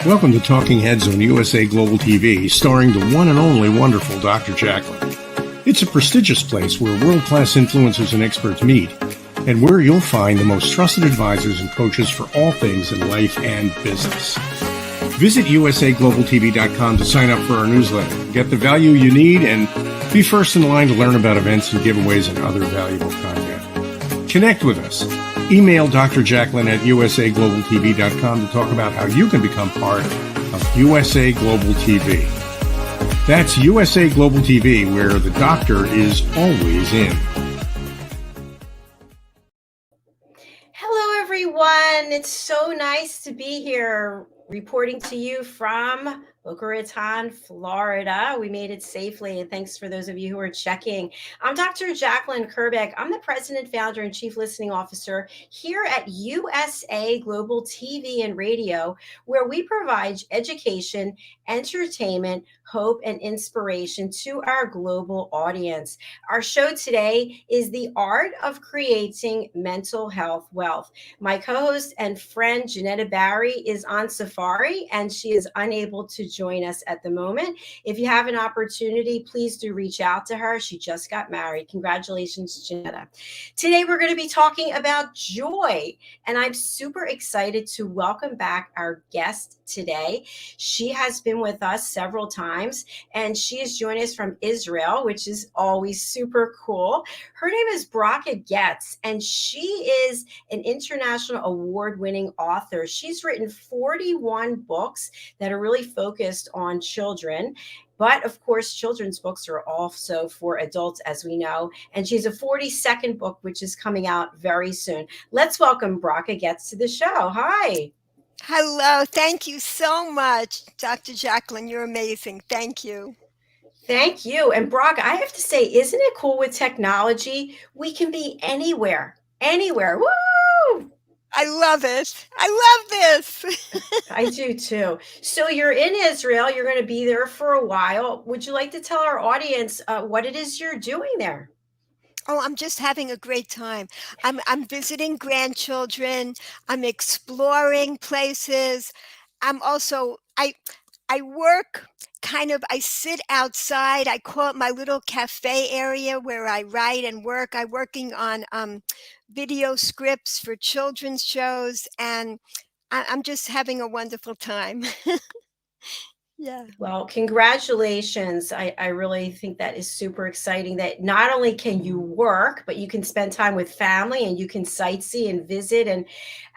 Welcome to Talking Heads on USA Global TV, starring the one and only wonderful Dr. Jacalyn. It's a prestigious place where world-class influencers and experts meet, and where you'll find the most trusted advisors and coaches for all things in life and business. Visit usaglobaltv.com to sign up for our newsletter, get the value you need, and be first in line to learn about events and giveaways and other valuable content. Connect with us. Email Dr. Jacalyn at usaglobaltv.com to talk about how you can become part of USA Global TV. That's USA Global TV, where the doctor is always in. Hello, everyone. It's so nice to be here reporting to you from Boca Raton, Florida. We made it safely, and thanks for those of you who are checking. I'm Dr. Jacalyn Kerbeck. I'm the president, founder, and chief listening officer here at USA Global TV and Radio, where we provide education, entertainment, hope, and inspiration to our global audience. Our show today is The Art of Creating Mental Health Wealth. My co-host and friend, JenettaBarry, is on safari, and she is unable to join us at the moment. If you have an opportunity, please do reach out to her. She just got married. Congratulations, Jenetta. Today, we're going to be talking about joy, and I'm super excited to welcome back our guest today. She has been with us several times, and she is joining us from Israel, which is always super cool. Her name is Bracha Goetz, and she is an international award-winning author. She's written 41 books that are really focused on children. But of course, children's books are also for adults, as we know. And she has a 42nd book, which is coming out very soon. Let's welcome Bracha Goetz to the show. Hi. Hello. Thank you so much, Dr. Jacalyn. You're amazing. Thank you. Thank you. And Bracha, I have to say, isn't it cool with technology? We can be anywhere. Woo! I love it. I love this. I do too. So you're in Israel. You're going to be there for a while. Would you like to tell our audience what it is you're doing there? Oh, I'm just having a great time. I'm visiting grandchildren. I'm exploring places. I'm also, I work I sit outside. I call it my little cafe area where I write and work. I'm working on video scripts for children's shows, and I'm just having a wonderful time. Yeah. Well, congratulations. I really think that is super exciting that not only can you work, but you can spend time with family and you can sightsee and visit and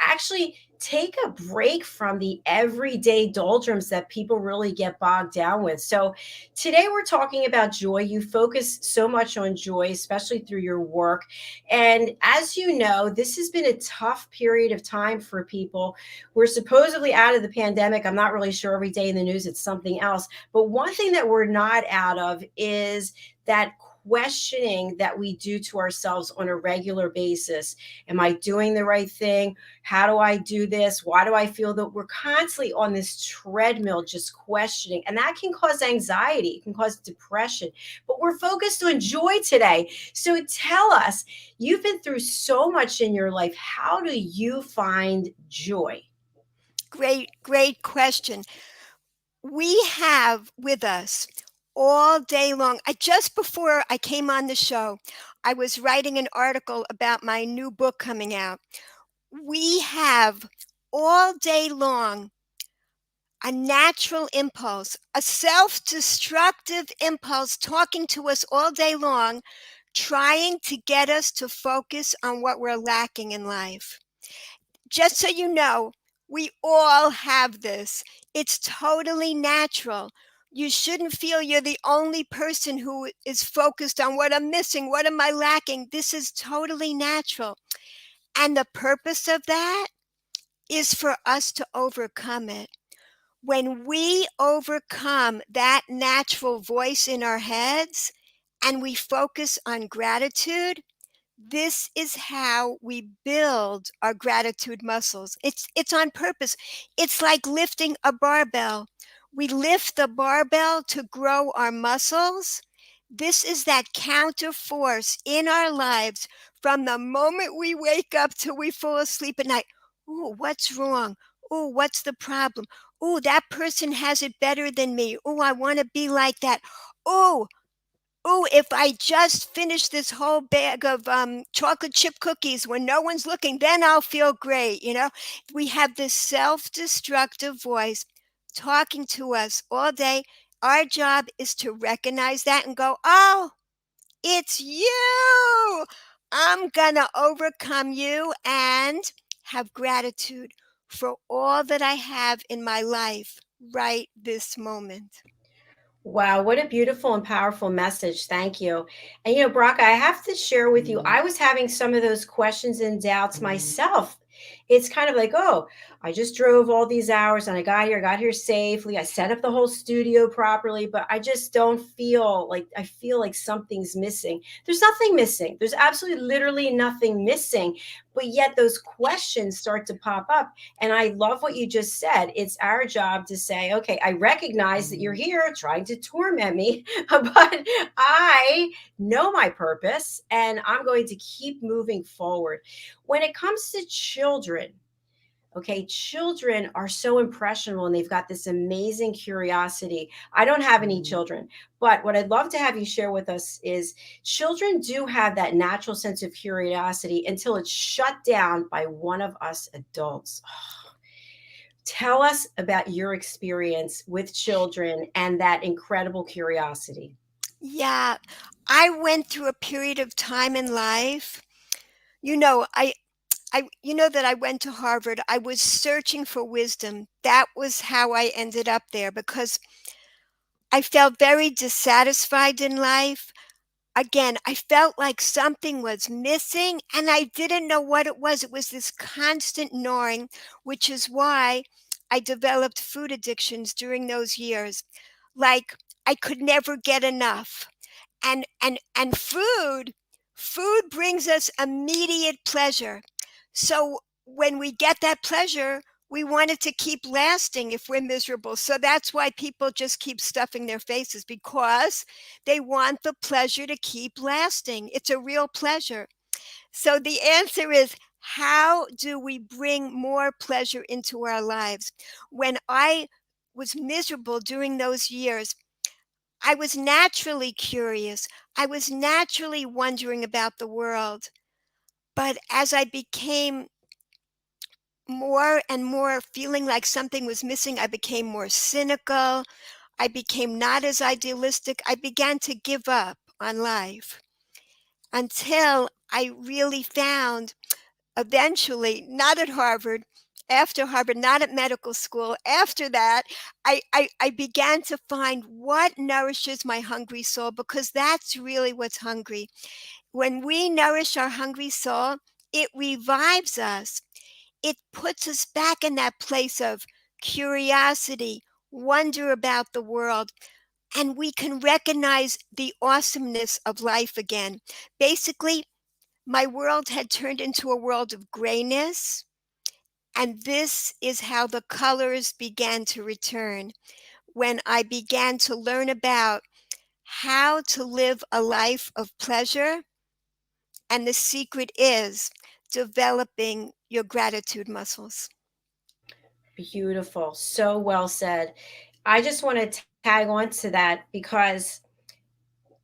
actually take a break from the everyday doldrums that people really get bogged down with. So today we're talking about joy. You focus so much on joy, especially through your work. And as you know, this has been a tough period of time for people. We're supposedly out of the pandemic. I'm not really sure. Every day in the news, it's something else. But one thing that we're not out of is that questioning that we do to ourselves on a regular basis. Am I doing the right thing? How do I do this? Why do I feel that we're constantly on this treadmill just questioning? And that can cause anxiety. It can cause depression. But we're focused on joy today. So tell us, you've been through so much in your life. How do you find joy? Great question. We have with us all day long. Just before I came on the show, I was writing an article about my new book coming out. We have all day long a natural impulse, a self-destructive impulse talking to us all day long, trying to get us to focus on what we're lacking in life. Just so you know, we all have this. It's totally natural. You shouldn't feel you're the only person who is focused on what I'm missing, what am I lacking. This is totally natural. And the purpose of that is for us to overcome it. When we overcome that natural voice in our heads and we focus on gratitude, this is how we build our gratitude muscles. It's on purpose. It's like lifting a barbell. We lift the barbell to grow our muscles. This is that counter force in our lives from the moment we wake up till we fall asleep at night. Oh, what's wrong? Oh, what's the problem? Oh, that person has it better than me. Oh, I want to be like that. Oh, oh, if I just finish this whole bag of chocolate chip cookies when no one's looking, then I'll feel great. We have this self-destructive voice talking to us all day. Our job is to recognize that and go, oh, it's you. I'm going to overcome you and have gratitude for all that I have in my life right this moment. Wow, what a beautiful and powerful message. Thank you. And Bracha, I have to share with you, I was having some of those questions and doubts myself. It's kind of like, oh, I just drove all these hours and I got here safely. I set up the whole studio properly, but I just don't feel like I feel like something's missing. There's nothing missing. There's absolutely literally nothing missing. But yet those questions start to pop up. And I love what you just said. It's our job to say, okay, I recognize that you're here trying to torment me, but I know my purpose and I'm going to keep moving forward. When it comes to children, okay, children are so impressionable and they've got this amazing curiosity. I don't have any children, but what I'd love to have you share with us is children do have that natural sense of curiosity until it's shut down by one of us adults. Tell us about your experience with children and that incredible curiosity. Yeah, I went through a period of time in life. You know that I went to Harvard. I was searching for wisdom. That was how I ended up there because I felt very dissatisfied in life. Again, I felt like something was missing and I didn't know what it was. It was this constant gnawing, which is why I developed food addictions during those years. Like I could never get enough. And food brings us immediate pleasure. So when we get that pleasure, we want it to keep lasting if we're miserable. So that's why people just keep stuffing their faces because they want the pleasure to keep lasting. It's a real pleasure. So the answer is, how do we bring more pleasure into our lives? When I was miserable during those years, I was naturally curious. I was naturally wondering about the world. But as I became more and more feeling like something was missing, I became more cynical. I became not as idealistic. I began to give up on life until I really found eventually, not at Harvard, after Harvard, not at medical school, after that, I began to find what nourishes my hungry soul because that's really what's hungry. When we nourish our hungry soul, it revives us. It puts us back in that place of curiosity, wonder about the world, and we can recognize the awesomeness of life again. Basically, my world had turned into a world of grayness, and this is how the colors began to return when I began to learn about how to live a life of pleasure. And the secret is developing your gratitude muscles. Beautiful. So well said. I just want to tag on to that because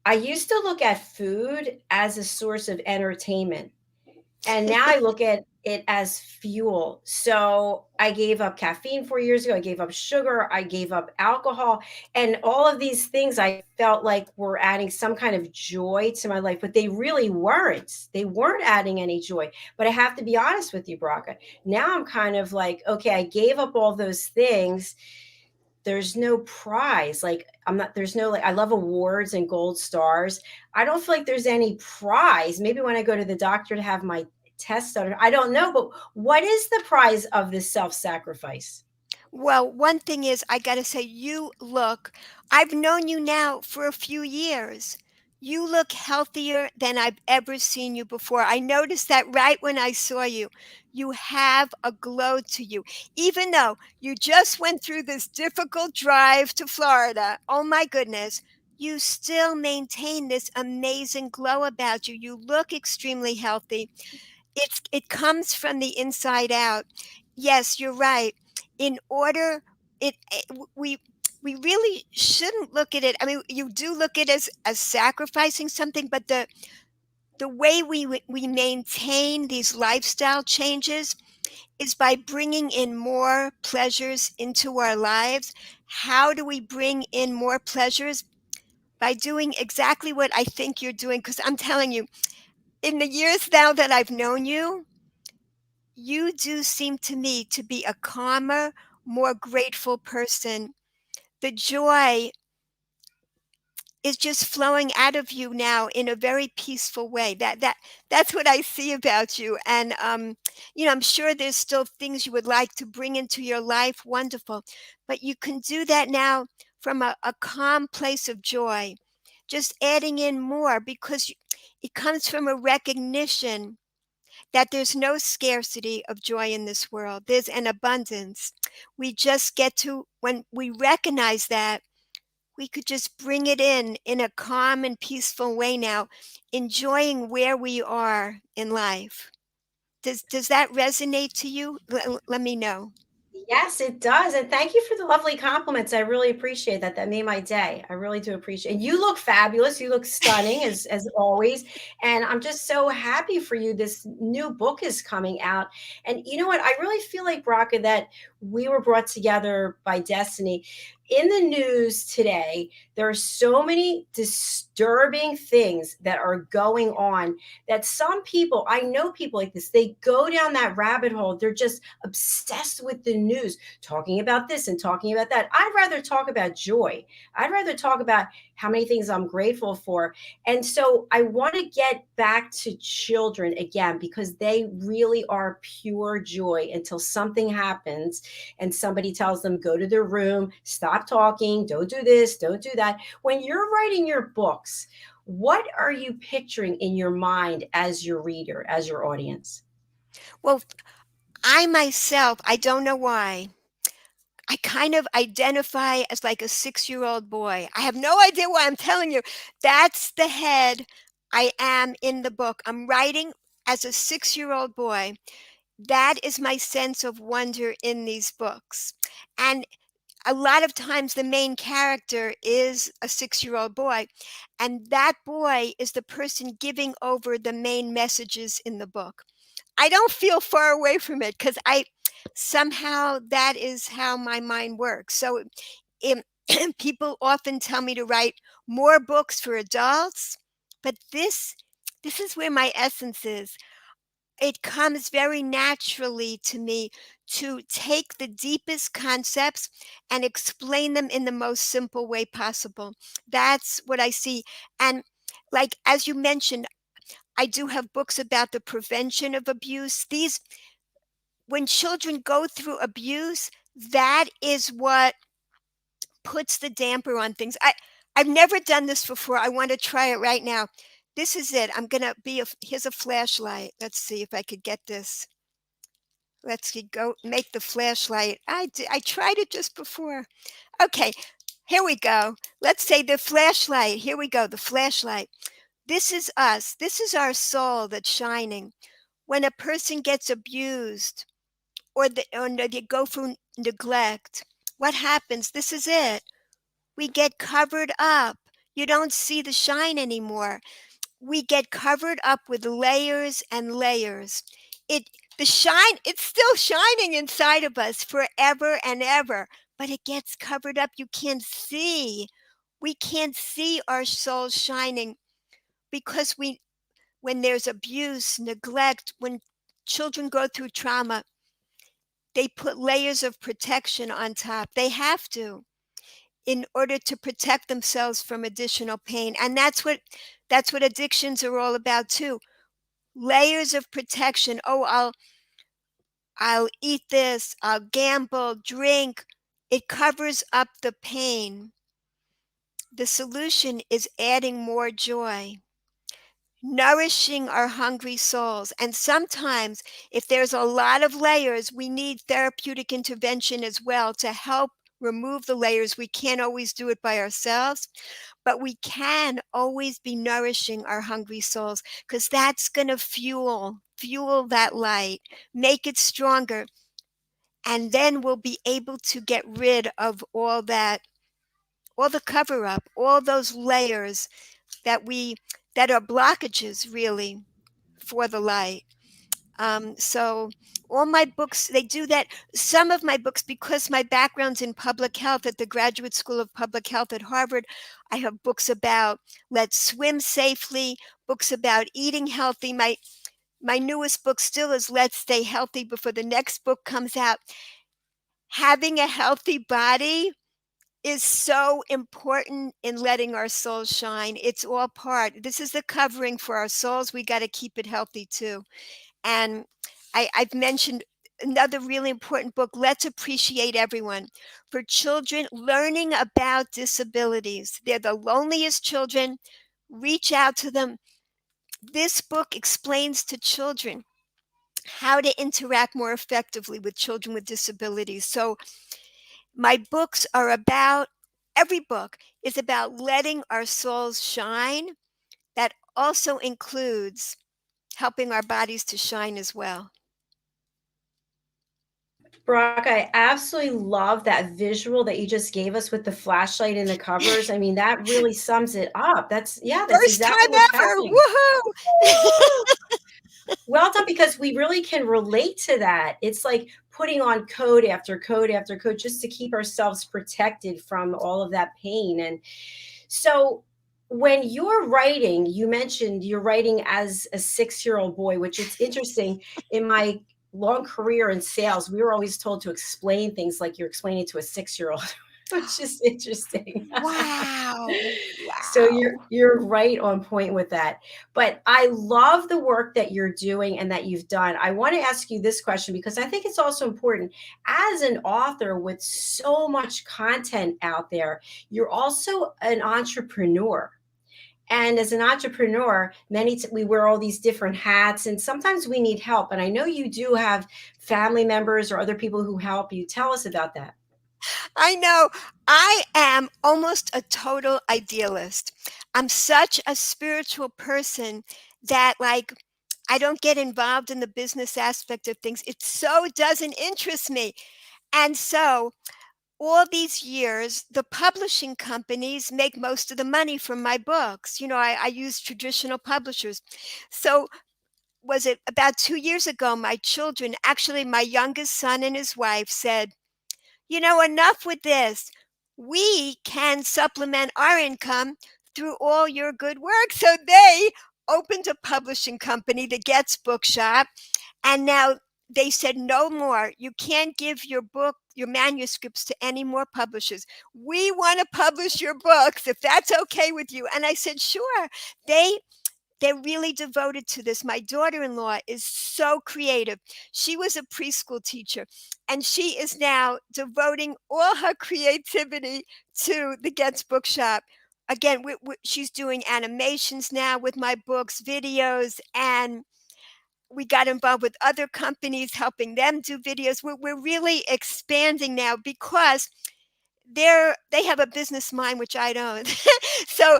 I used to look at food as a source of entertainment. And now I look at it as fuel. So I gave up caffeine 4 years ago. I gave up sugar. I gave up alcohol. And all of these things I felt like were adding some kind of joy to my life, but they really weren't. They weren't adding any joy. But I have to be honest with you, Bracha. Now I'm kind of like, okay, I gave up all those things. There's no prize. Like I'm not, there's no, like, I love awards and gold stars. I don't feel like there's any prize. Maybe when I go to the doctor to have my test done, I don't know, but what is the prize of this self-sacrifice? Well, one thing is, I got to say, I've known you now for a few years. You look healthier than I've ever seen you before. I noticed that right when I saw you. You have a glow to you. Even though you just went through this difficult drive to Florida, oh my goodness, you still maintain this amazing glow about you. You look extremely healthy. It comes from the inside out. Yes, you're right. In order we really shouldn't look at it. I mean, you do look at it as sacrificing something, but the way we maintain these lifestyle changes is by bringing in more pleasures into our lives. How do we bring in more pleasures? By doing exactly what I think you're doing. Because I'm telling you, in the years now that I've known you, you do seem to me to be a calmer, more grateful person. The joy is just flowing out of you now in a very peaceful way. That's what I see about you. And I'm sure there's still things you would like to bring into your life. Wonderful. But you can do that now from a calm place of joy, just adding in more, because it comes from a recognition that there's no scarcity of joy in this world. There's an abundance. We just get to, when we recognize that, we could just bring it in a calm and peaceful way now, enjoying where we are in life. Does that resonate to you? Let me know. Yes, it does. And thank you for the lovely compliments. I really appreciate that. That made my day. I really do appreciate it. You look fabulous. You look stunning as always. And I'm just so happy for you. This new book is coming out. And you know what? I really feel like, Bracha, that we were brought together by destiny. In the news today, there are so many disturbing things that are going on that some people, I know people like this, they go down that rabbit hole. They're just obsessed with the news, talking about this and talking about that. I'd rather talk about joy. I'd rather talk about how many things I'm grateful for. And so I want to get back to children again, because they really are pure joy until something happens and somebody tells them, go to their room, stop talking, don't do this, don't do that. When you're writing your books, what are you picturing in your mind as your reader, as your audience? Well, I myself, I don't know why, I kind of identify as like a 6-year-old boy. I have no idea why. I'm telling you. That's the head I am in the book. I'm writing as a 6-year-old boy. That is my sense of wonder in these books. And a lot of times the main character is a 6-year-old boy, and that boy is the person giving over the main messages in the book. I don't feel far away from it, because I somehow, that is how my mind works. So um, people often tell me to write more books for adults, but this is where my essence is. It comes very naturally to me to take the deepest concepts and explain them in the most simple way possible. That's what I see. And like, as you mentioned, I do have books about the prevention of abuse. These, when children go through abuse, that is what puts the damper on things. I've never done this before. I want to try it right now. This is it. I'm going to be here's a flashlight. Let's see if I could get this. Let's go make the flashlight. I tried it just before. Okay, here we go. Let's say the flashlight. Here we go, the flashlight. This is us. This is our soul that's shining. When a person gets abused, or they go through neglect, what happens? This is it. We get covered up. You don't see the shine anymore. We get covered up with layers and layers. It the shine, it's still shining inside of us forever and ever, but it gets covered up. You can't see. We can't see our soul shining, because when there's abuse, neglect, when children go through trauma, they put layers of protection on top. They have to, in order to protect themselves from additional pain. And that's what addictions are all about too. Layers of protection. Oh, I'll eat this, I'll gamble, drink. It covers up the pain. The solution is adding more joy, nourishing our hungry souls. And sometimes, if there's a lot of layers, we need therapeutic intervention as well to help remove the layers. We can't always do it by ourselves, but we can always be nourishing our hungry souls, because that's going to fuel that light, make it stronger. And then we'll be able to get rid of all that, all the cover up, all those layers that are blockages really for the light. So all my books, they do that. Some of my books, because my background's in public health at the Graduate School of Public Health at Harvard, I have books about let's swim safely, books about eating healthy. My newest book still is Let's Stay Healthy before the next book comes out. Having a healthy body is so important in letting our souls shine. It's all part. This is the covering for our souls. We got to keep it healthy too. And I've mentioned another really important book, Let's Appreciate Everyone. For children learning about disabilities. They're the loneliest children. Reach out to them. This book explains to children how to interact more effectively with children with disabilities. So my books are about, every book is about letting our souls shine. That also includes helping our bodies to shine as well. Brock, I absolutely love that visual that you just gave us with the flashlight and the covers. I mean, that really sums it up. That's First exactly time what's ever. happening. Woohoo! Well done, because we really can relate to that. It's like putting on coat after coat after coat just to keep ourselves protected from all of that pain. And so when you're writing, you mentioned you're writing as a 6-year-old boy, which is interesting. In my long career in sales, we were always told to explain things like you're explaining to a 6-year-old, which is interesting. Wow. So you're right on point with that. But I love the work that you're doing and that you've done. I want to ask you this question because I think it's also important. As an author with so much content out there, you're also an entrepreneur. And as an entrepreneur, we wear all these different hats, and sometimes we need help. And I know you do have family members or other people who help you. Tell us about that. I know. I am almost a total idealist. I'm such a spiritual person that, like, I don't get involved in the business aspect of things. It so doesn't interest me. And so all these years, the publishing companies make most of the money from my books. You know, I use traditional publishers. So was it about 2 years ago, my children, actually my youngest son and his wife, said, you know, enough with this. We can supplement our income through all your good work. So they opened a publishing company, the Goetz Bookshop, and now they said no more. You can't give your book, your manuscripts to any more publishers. We want to publish your books if that's okay with you. And I said, sure. They're really devoted to this. My daughter-in-law is so creative. She was a preschool teacher, and she is now devoting all her creativity to the Goetz Bookshop. Again, she's doing animations now with my books, videos, and we got involved with other companies, helping them do videos. We're really expanding now because they have a business mind, which I don't. So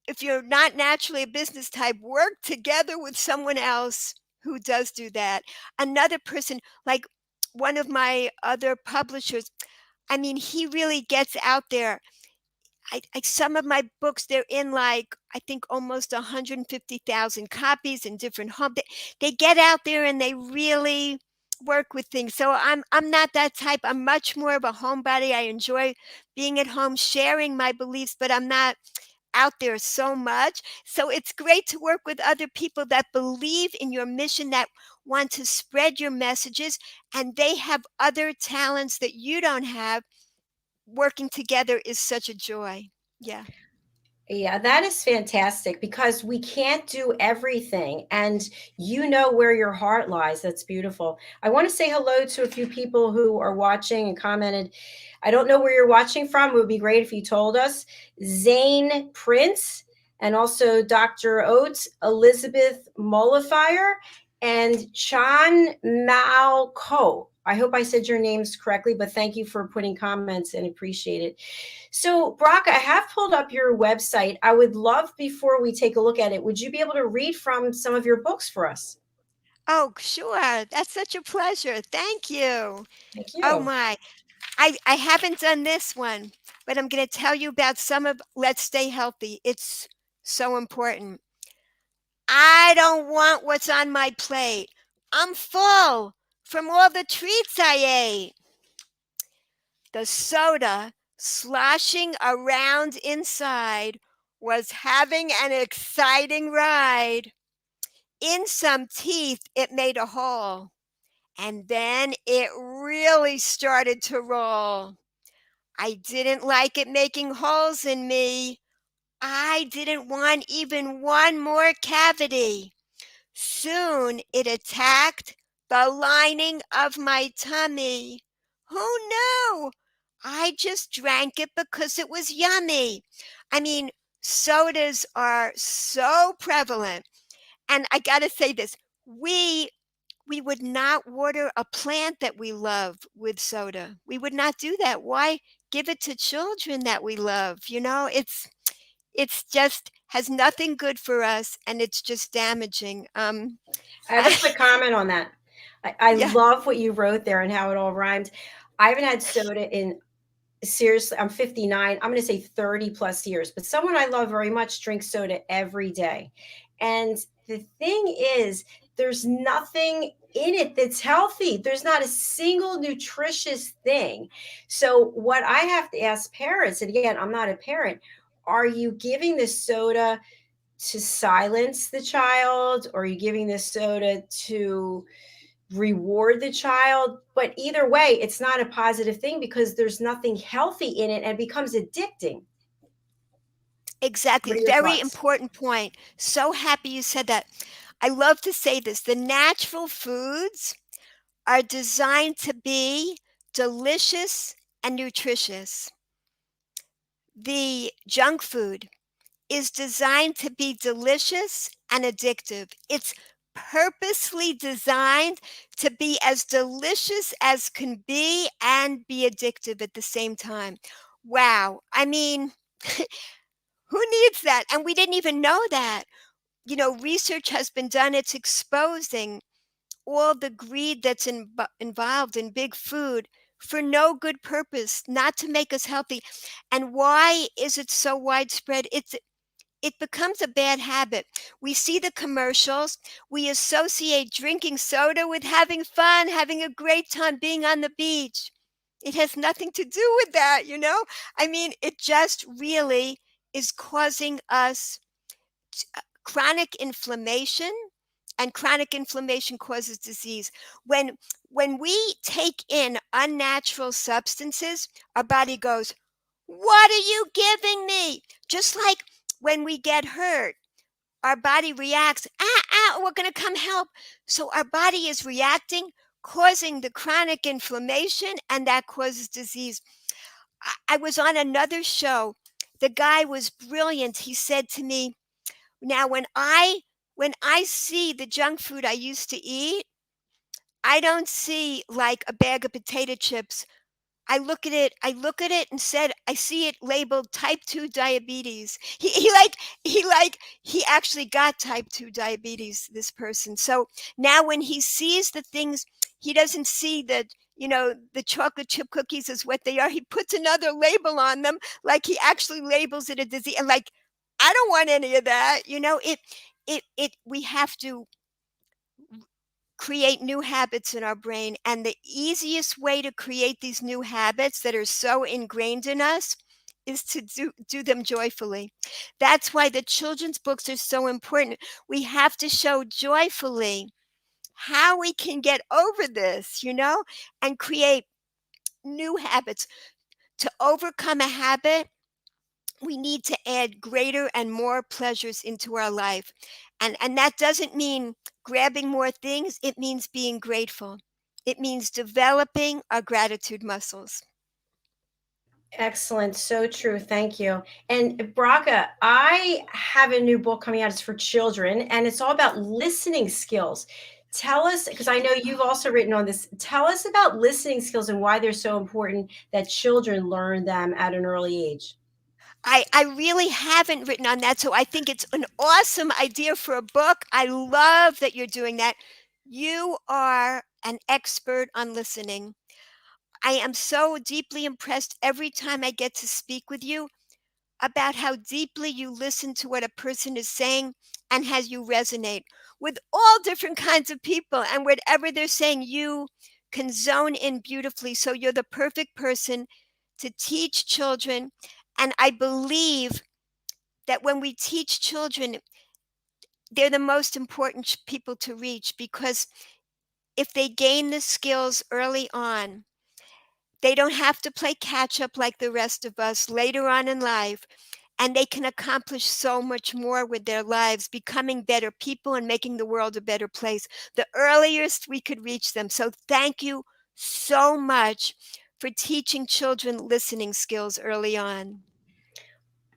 if you're not naturally a business type, work together with someone else who does do that. Another person, like one of my other publishers, I mean, he really gets out there. Some of my books, they're in, like, I think almost 150,000 copies in different homes. They get out there and they really work with things. So I'm not that type. I'm much more of a homebody. I enjoy being at home, sharing my beliefs, but I'm not out there so much. So it's great to work with other people that believe in your mission, that want to spread your messages, and they have other talents that you don't have. Working together is such a joy. Yeah. Yeah, that is fantastic because we can't do everything. And you know where your heart lies. That's beautiful. I want to say hello to a few people who are watching and commented. I don't know where you're watching from. It would be great if you told us. Zane Prince, and also Dr. Oates, Elizabeth Mollifier, and Chan Mao Ko. I hope I said your names correctly, but thank you for putting comments and appreciate it. So, Brock, I have pulled up your website. I would love, before we take a look at it, would you be able to read from some of your books for us? Oh, sure. That's such a pleasure. Thank you. Thank Oh you. my. I haven't done this one, but I'm going to tell you about some of Let's Stay Healthy. It's so important. I don't want what's on my plate. I'm full from all the treats I ate. The soda sloshing around inside was having an exciting ride. In some teeth, it made a hole, and then it really started to roll. I didn't like it making holes in me. I didn't want even one more cavity. Soon it attacked the lining of my tummy. Who knew? I just drank it because it was yummy. I mean, sodas are so prevalent. And I got to say this, we would not water a plant that we love with soda. We would not do that. Why give it to children that we love? It's just has nothing good for us, and it's just damaging. I have a quick comment on that. I Yeah, love what you wrote there and how it all rhymed. I haven't had soda in, seriously, I'm 59. I'm going to say 30 plus years, but someone I love very much drinks soda every day. And the thing is, there's nothing in it that's healthy. There's not a single nutritious thing. So, what I have to ask parents, and again, I'm not a parent, are you giving the soda to silence the child, or are you giving the soda to reward the child? But either way, it's not a positive thing because there's nothing healthy in it and it becomes addicting. exactly. What are your Very thoughts? important point. So happy you said that. I love to say this. The natural foods are designed to be delicious and nutritious. The junk food is designed to be delicious and addictive. It's purposely designed to be as delicious as can be and be addictive at the same time. Wow. I mean, who needs that? And we didn't even know that. Research has been done, it's exposing all the greed that's involved in big food for no good purpose, not to make us healthy. And why is it so widespread? It becomes a bad habit. We see the commercials. We associate drinking soda with having fun, having a great time, being on the beach. It has nothing to do with that. I mean, it just really is causing us chronic inflammation, and chronic inflammation causes disease. When we take in unnatural substances, our body goes, "What are you giving me?" Just like when we get hurt, our body reacts, we're going to come help. So our body is reacting, causing the chronic inflammation, and that causes disease. I was on another show. The guy was brilliant. He said to me, now when I see the junk food I used to eat, I don't see like a bag of potato chips. I look at it and said, I see it labeled type 2 diabetes. He actually got type 2 diabetes, this person. So now when he sees the things, he doesn't see that, the chocolate chip cookies is what they are. He puts another label on them, like he actually labels it a disease. And like, I don't want any of that. We have to create new habits in our brain. And the easiest way to create these new habits that are so ingrained in us is to do them joyfully. That's why the children's books are so important. We have to show joyfully how we can get over this, and create new habits. To overcome a habit, we need to add greater and more pleasures into our life. And that doesn't mean grabbing more things, it means being grateful. It means developing our gratitude muscles. Excellent. So true. Thank you. And Bracha, I have a new book coming out. It's for children and it's all about listening skills. Tell us, because I know you've also written on this, tell us about listening skills and why they're so important that children learn them at an early age. I really haven't written on that, so I think it's an awesome idea for a book. I love that you're doing that. You are an expert on listening. I am so deeply impressed every time I get to speak with you about how deeply you listen to what a person is saying and how you resonate with all different kinds of people. And whatever they're saying, you can zone in beautifully. So you're the perfect person to teach children. And I believe that when we teach children, they're the most important people to reach, because if they gain the skills early on, they don't have to play catch up like the rest of us later on in life. And they can accomplish so much more with their lives, becoming better people and making the world a better place the earliest we could reach them. So thank you so much for teaching children listening skills early on.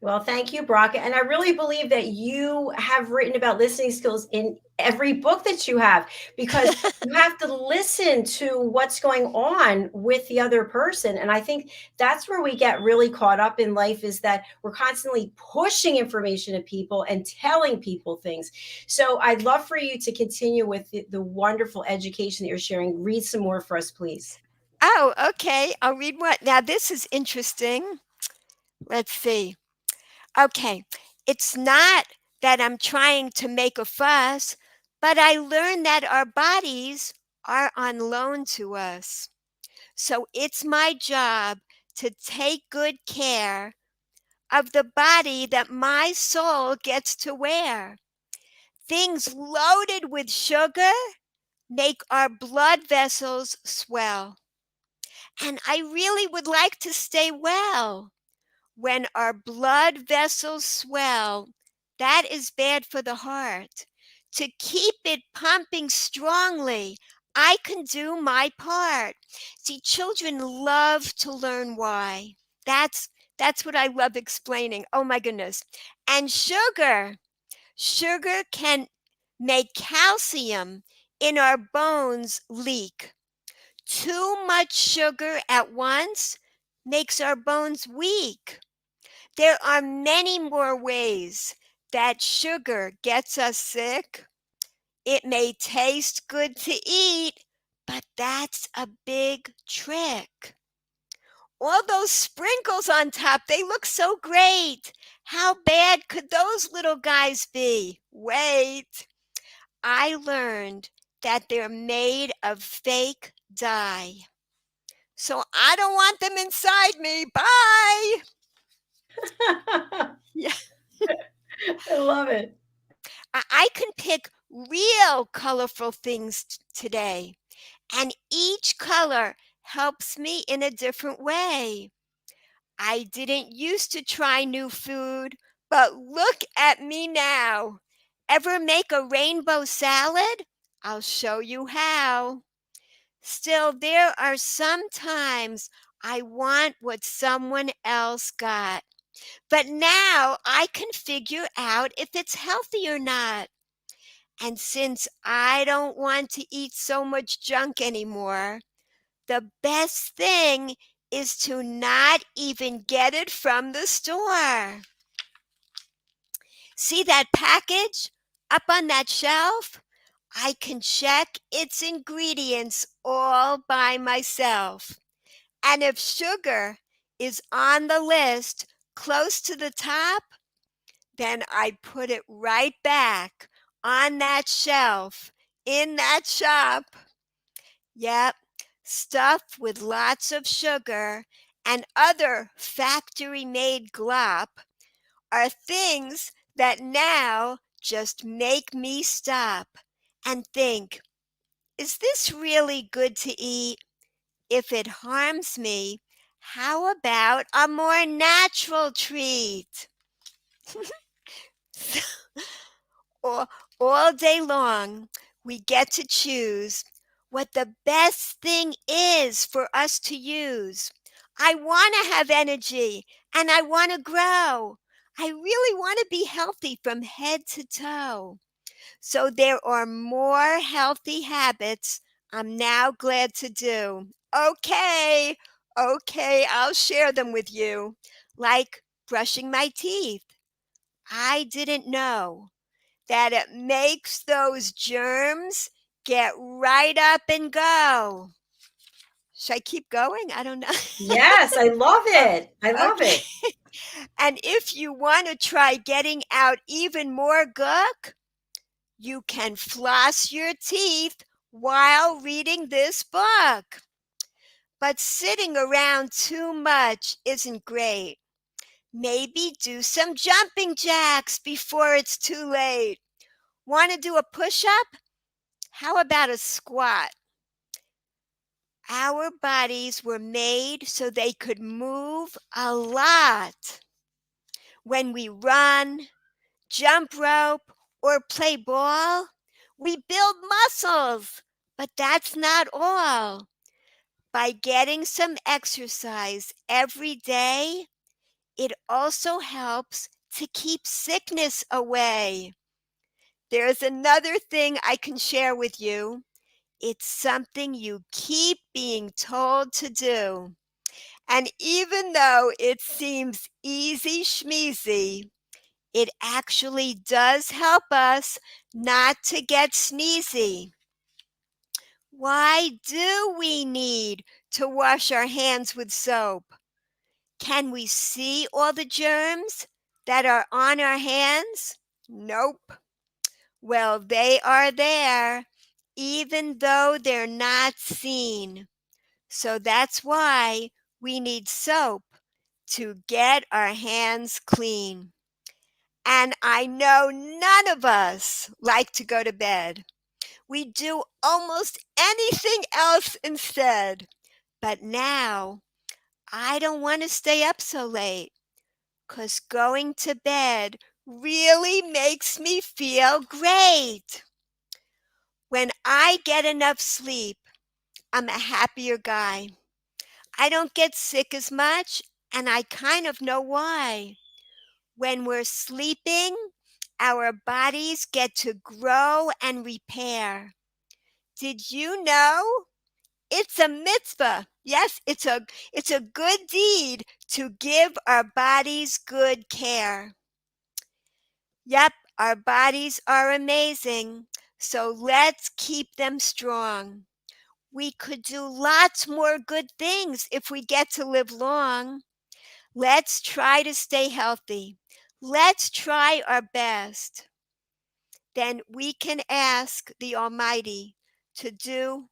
Well, thank you, Bracha. And I really believe that you have written about listening skills in every book that you have, because you have to listen to what's going on with the other person. And I think that's where we get really caught up in life, is that we're constantly pushing information at people and telling people things. So I'd love for you to continue with the wonderful education that you're sharing. Read some more for us, please. Oh, okay. I'll read what. Now, this is interesting. Let's see. Okay. It's not that I'm trying to make a fuss, but I learned that our bodies are on loan to us. So it's my job to take good care of the body that my soul gets to wear. Things loaded with sugar make our blood vessels swell. And I really would like to stay well. When our blood vessels swell, that is bad for the heart. To keep it pumping strongly, I can do my part. See, children love to learn why. That's what I love explaining. Oh my goodness. And sugar can make calcium in our bones leak. Too much sugar at once makes our bones weak. There are many more ways that sugar gets us sick. It may taste good to eat, but that's a big trick. All those sprinkles on top, they look so great. How bad could those little guys be? Wait, I learned that they're made of fake dye. So I don't want them inside me. Bye. Yeah. I love it. I can pick real colorful things today, and each color helps me in a different way. I didn't used to try new food, but look at me now. Ever make a rainbow salad? I'll show you how. Still, there are some times I want what someone else got. But now I can figure out if it's healthy or not. And since I don't want to eat so much junk anymore, the best thing is to not even get it from the store. See that package up on that shelf? I can check its ingredients all by myself. And if sugar is on the list close to the top, then I put it right back on that shelf in that shop. Yep, stuff with lots of sugar and other factory-made glop are things that now just make me stop and think, is this really good to eat? If it harms me, how about a more natural treat? all, all day long, we get to choose what the best thing is for us to use. I want to have energy and I want to grow. I really want to be healthy from head to toe. So there are more healthy habits I'm now glad to do. Okay, I'll share them with you. Like brushing my teeth. I didn't know that it makes those germs get right up and go. Should I keep going? I don't know. Yes, I love it. I love Okay. it. And if you want to try getting out even more gook, you can floss your teeth while reading this book. But sitting around too much isn't great. Maybe do some jumping jacks before it's too late. Want to do a push-up? How about a squat? Our bodies were made so they could move a lot. When we run, jump rope, or play ball, we build muscles. But that's not all. By getting some exercise every day, it also helps to keep sickness away. There's another thing I can share with you. It's something you keep being told to do. And even though it seems easy schmeezy, it actually does help us not to get sneezy. Why do we need to wash our hands with soap? Can we see all the germs that are on our hands? Nope. Well, they are there, even though they're not seen. So that's why we need soap to get our hands clean. And I know none of us like to go to bed. We do almost anything else instead. But now I don't want to stay up so late, 'cause going to bed really makes me feel great. When I get enough sleep, I'm a happier guy. I don't get sick as much, and I kind of know why. When we're sleeping, our bodies get to grow and repair. Did you know it's a mitzvah? Yes, it's a good deed to give our bodies good care. Yep, our bodies are amazing, so let's keep them strong. We could do lots more good things if we get to live long. Let's try to stay healthy. Let's try our best. Then we can ask the Almighty to do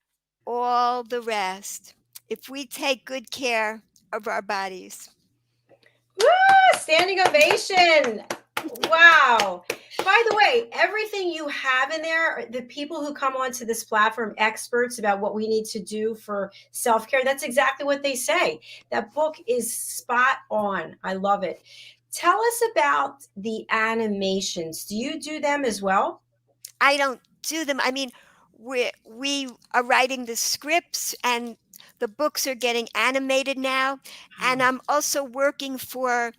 all the rest if we take good care of our bodies. Woo! Standing ovation. Wow. By the way, everything you have in there, the people who come onto this platform, experts about what we need to do for self care, that's exactly what they say. That book is spot on. I love it. Tell us about the animations. Do you do them as well? I don't do them. I mean, we are writing the scripts, and the books are getting animated now. And I'm also working for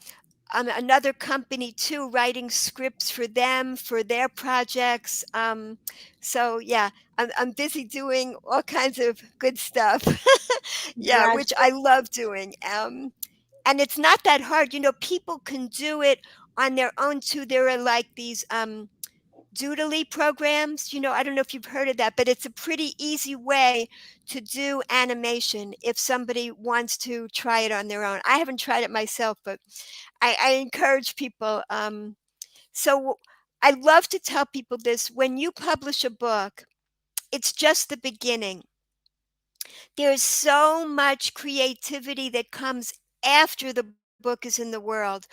another company too, writing scripts for them for their projects. So yeah, I'm busy doing all kinds of good stuff. Yeah, which I love doing. And it's not that hard. You know, people can do it on their own too. There are like these doodly programs. You know, I don't know if you've heard of that, but it's a pretty easy way to do animation if somebody wants to try it on their own. I haven't tried it myself, but I encourage people. So I love to tell people this: when you publish a book, it's just the beginning. There's so much creativity that comes after the book is in the world.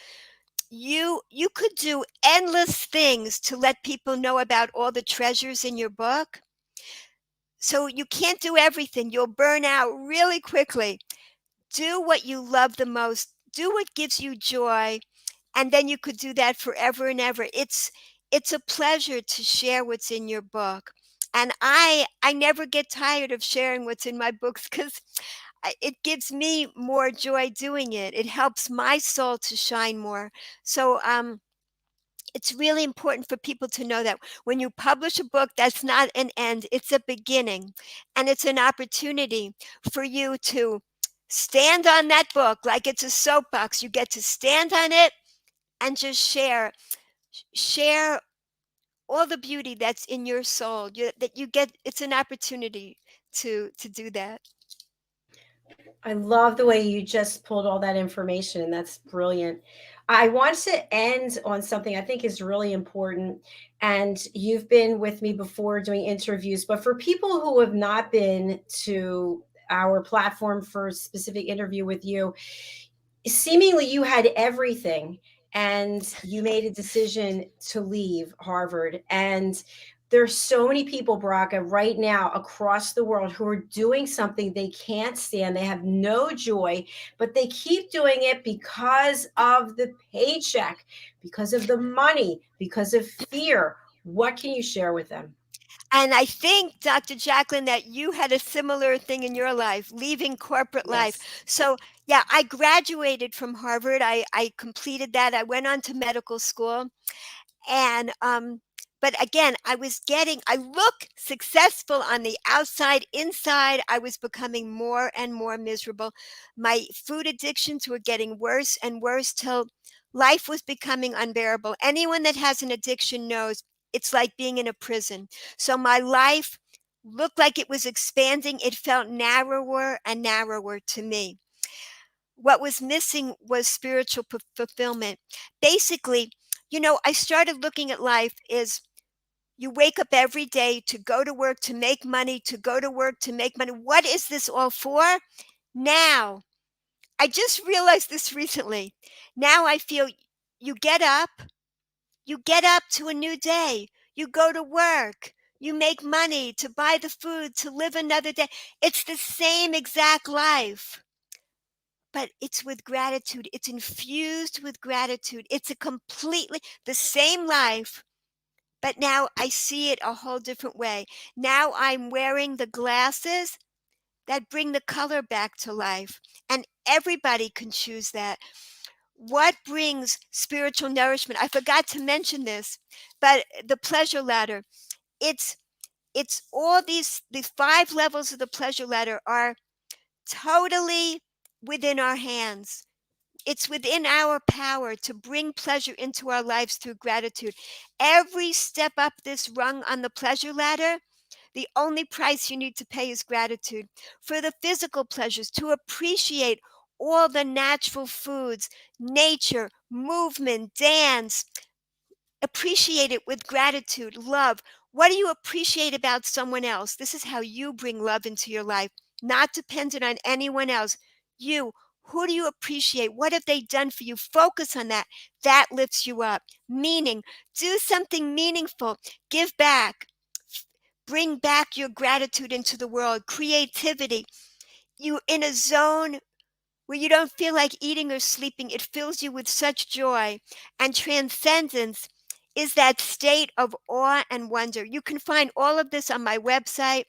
You could do endless things to let people know about all the treasures in your book. So you can't do everything. You'll burn out really quickly. Do what you love the most. Do what gives you joy, and then you could do that forever and ever. It's a pleasure to share what's in your book. And I never get tired of sharing what's in my books, because it gives me more joy doing it. It helps my soul to shine more. So it's really important for people to know that when you publish a book, that's not an end, it's a beginning. And it's an opportunity for you to stand on that book like it's a soapbox. You get to stand on it and just share all the beauty that's in your soul. That you get, it's an opportunity to do that. I love the way you just pulled all that information, and that's brilliant. I want to end on something I think is really important. And you've been with me before doing interviews, but for people who have not been to our platform for a specific interview with you, seemingly you had everything and you made a decision to leave Harvard. And there's so many people, Bracha, right now across the world who are doing something they can't stand. They have no joy, but they keep doing it because of the paycheck, because of the money, because of fear. What can you share with them? And I think, Dr. Jacalyn, that you had a similar thing in your life, leaving corporate life. Yes. So, yeah, I graduated from Harvard. I completed that. I went on to medical school. And but again, I look successful on the outside. Inside, I was becoming more and more miserable. My food addictions were getting worse and worse till life was becoming unbearable. Anyone that has an addiction knows it's like being in a prison. So my life looked like it was expanding. It felt narrower and narrower to me. What was missing was spiritual fulfillment. Basically, I started looking at life as you wake up every day to go to work, to make money, to go to work, to make money. What is this all for? Now, I just realized this recently. Now I feel you get up to a new day, you go to work, you make money to buy the food, to live another day. It's the same exact life, but it's with gratitude. It's infused with gratitude. It's a completely the same life, but now I see it a whole different way. Now I'm wearing the glasses that bring the color back to life, and everybody can choose that. What brings spiritual nourishment? I forgot to mention this, but the pleasure ladder, it's all the 5 levels of the pleasure ladder are totally within our hands. It's within our power to bring pleasure into our lives through gratitude. Every step up this rung on the pleasure ladder, the only price you need to pay is gratitude. For the physical pleasures, to appreciate all the natural foods, nature, movement, dance, appreciate it with gratitude, love. What do you appreciate about someone else? This is how you bring love into your life, not dependent on anyone else. You, who do you appreciate? What have they done for you? Focus on that. That lifts you up. Meaning, do something meaningful. Give back. Bring back your gratitude into the world. Creativity. You in a zone where you don't feel like eating or sleeping. It fills you with such joy. And transcendence is that state of awe and wonder. You can find all of this on my website.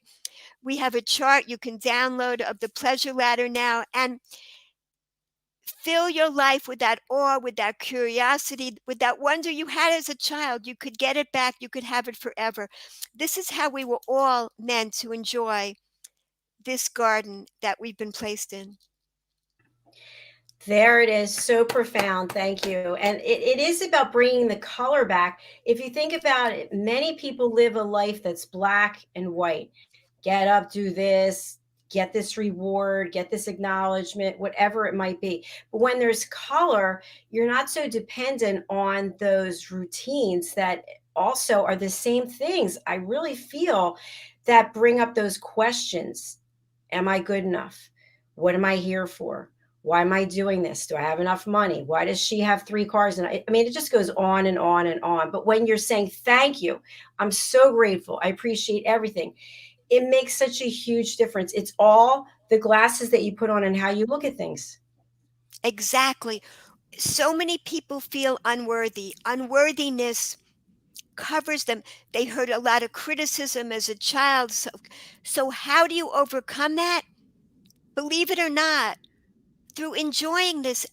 We have a chart you can download of the pleasure ladder now, and fill your life with that awe, with that curiosity, with that wonder you had as a child. You could get it back. You could have it forever. This is how we were all meant to enjoy this garden that we've been placed in. There it is. So profound. Thank you. And it is about bringing the color back. If you think about it, many people live a life that's black and white. Get up, do this, get this reward, get this acknowledgement, whatever it might be. But when there's color, you're not so dependent on those routines that also are the same things. I really feel that bring up those questions. Am I good enough? What am I here for? Why am I doing this? Do I have enough money? Why does she have 3 cars? And I mean, it just goes on and on and on. But when you're saying, thank you, I'm so grateful, I appreciate everything, it makes such a huge difference. It's all the glasses that you put on and how you look at things. Exactly. So many people feel unworthy. Unworthiness covers them. They heard a lot of criticism as a child. So how do you overcome that? Believe it or not, through enjoying this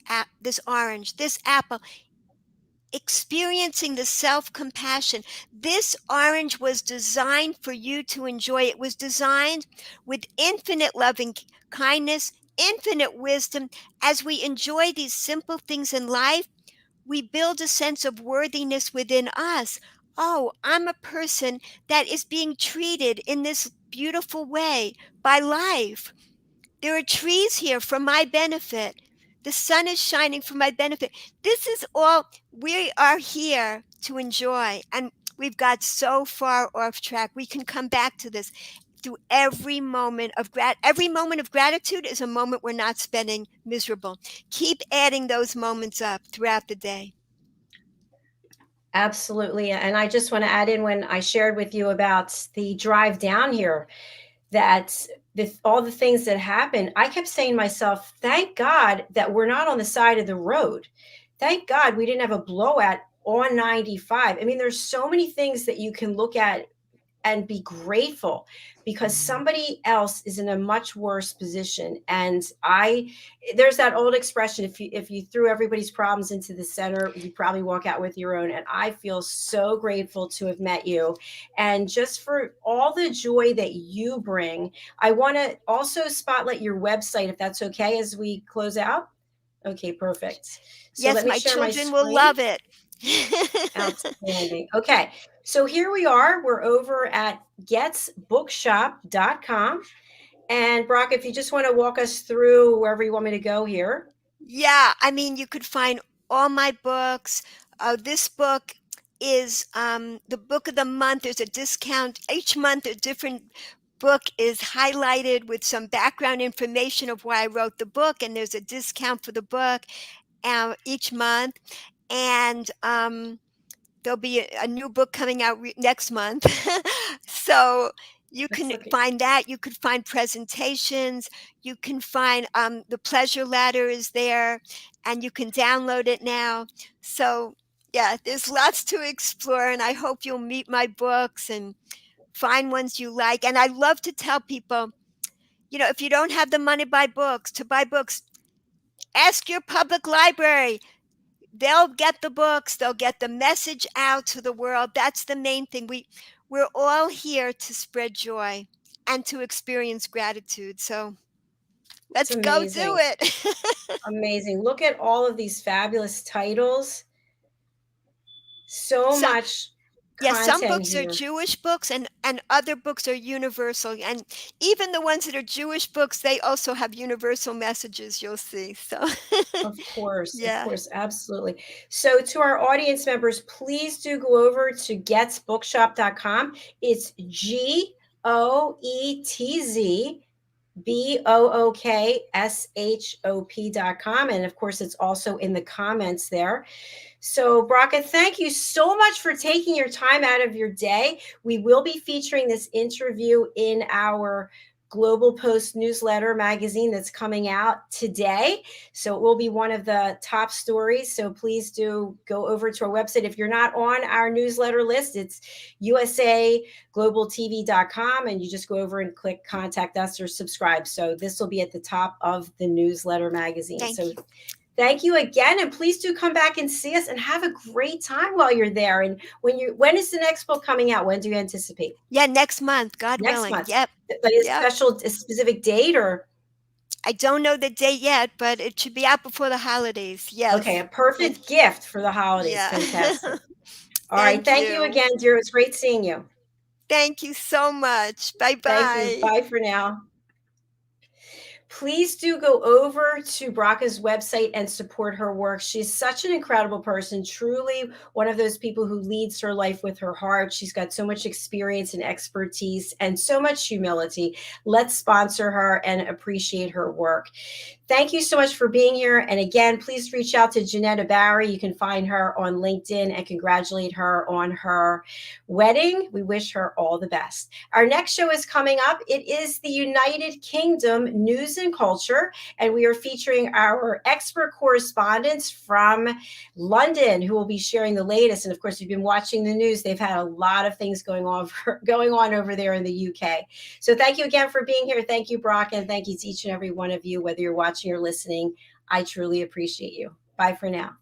orange, this apple, experiencing the self-compassion. This orange was designed for you to enjoy. It was designed with infinite loving kindness, infinite wisdom. As we enjoy these simple things in life, we build a sense of worthiness within us. oh, I'm a person that is being treated in this beautiful way by life. There are trees here for my benefit. The sun is shining for my benefit. This is all we are here to enjoy. And we've got so far off track. We can come back to this through every moment of gratitude is a moment we're not spending miserable. Keep adding those moments up throughout the day. Absolutely. And I just want to add in, when I shared with you about the drive down here, that all the things that happened, I kept saying to myself, thank God that we're not on the side of the road. Thank God we didn't have a blowout on 95. I mean, there's so many things that you can look at and be grateful, because somebody else is in a much worse position. And there's that old expression, if you threw everybody's problems into the center, you probably walk out with your own. And I feel so grateful to have met you, and just for all the joy that you bring. I want to also spotlight your website, if that's okay, as we close out. Okay, perfect. So Yes, let me my share my children will screen. love it. Outstanding. Okay. So here we are. We're over at getsbookshop.com. And Brock, if you just want to walk us through wherever you want me to go here. Yeah, I mean, you could find all my books. This book is the book of the month. There's a discount. Each month, a different book is highlighted with some background information of why I wrote the book, and there's a discount for the book each month. And there'll be a new book coming out next month. So you can find that. You could find presentations. You can find the pleasure ladder is there, and you can download it now. So yeah, there's lots to explore, and I hope you'll meet my books and find ones you like. And I love to tell people, if you don't have the money to buy books, ask your public library. They'll get the books, they'll get the message out to the world. That's the main thing. We're all here to spread joy and to experience gratitude. So let's go do it. Amazing. Look at all of these fabulous titles. So much Yes, some content books here. are Jewish books, and other books are universal. And even the ones that are Jewish books, they also have universal messages, you'll see. So Of course, yeah. of course, absolutely. So to our audience members, please do go over to getsbookshop.com. It's GOETZBOOKSHOP.com. And of course, it's also in the comments there. So, Bracha, thank you so much for taking your time out of your day. We will be featuring this interview in our Global Post newsletter magazine that's coming out today. So it will be one of the top stories. So please do go over to our website. If you're not on our newsletter list, it's usaglobaltv.com, and you just go over and click contact us or subscribe. So this will be at the top of the newsletter magazine. Thank you again, and please do come back and see us and have a great time while you're there. And when is the next book coming out? When do you anticipate? Yeah, next month, God willing. Month. Yep. But a specific date, or? I don't know the date yet, but it should be out before the holidays. Yes. Okay, a perfect gift for the holidays. Yeah. Fantastic. All right. Thank you again, dear. It was great seeing you. Thank you so much. Bye-bye. Thank you. Bye for now. Please do go over to Bracha's website and support her work. She's such an incredible person, truly one of those people who leads her life with her heart. She's got so much experience and expertise and so much humility. Let's sponsor her and appreciate her work. Thank you so much for being here. And again, please reach out to JenettaBarry. You can find her on LinkedIn and congratulate her on her wedding. We wish her all the best. Our next show is coming up. It is the United Kingdom News and Culture, and we are featuring our expert correspondents from London who will be sharing the latest. And of course, you've been watching the news. They've had a lot of things going on over there in the UK. So thank you again for being here. Thank you, Brock, and thank you to each and every one of you, whether you're watching or listening. I truly appreciate you. Bye for now.